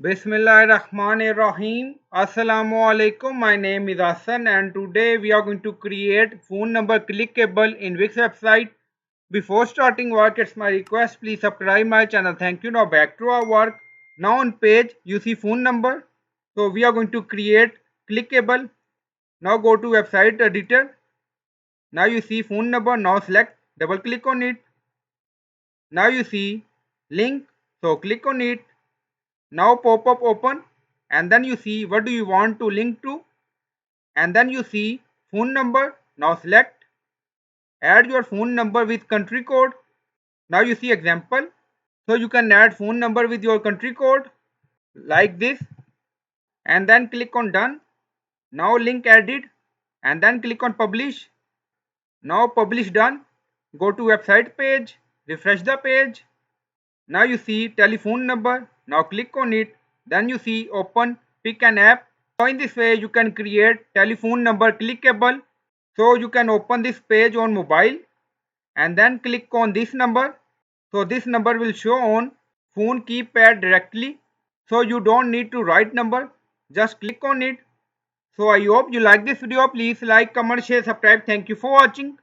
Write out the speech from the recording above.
Bismillahirrahmanirrahim. Assalamu alaikum. My name is Hassan and today we are going to create phone number clickable in Wix website. Before starting work, it's my request, please subscribe my channel. Thank you. Now back to our work. Now on page you see phone number. So we are going to create clickable. Now go to website editor. Now you see phone number. Now select, double click on it. Now you see link. So click on it. Now pop up open and then you see what do you want to link to and then you see phone number. Now select, add your phone number with country code. Now you see example. So you can add phone number with your country code like this and then click on done. Now link added and then click on publish. Now publish done. Go to website page, refresh the page. Now you see telephone number. Now click on it. Then you see open pick an app. So in this way you can create telephone number clickable. So you can open this page on mobile and then click on this number. So this number will show on phone keypad directly. So you don't need to write number. Just click on it. So I hope you like this video. Please like, comment, share, subscribe. Thank you for watching.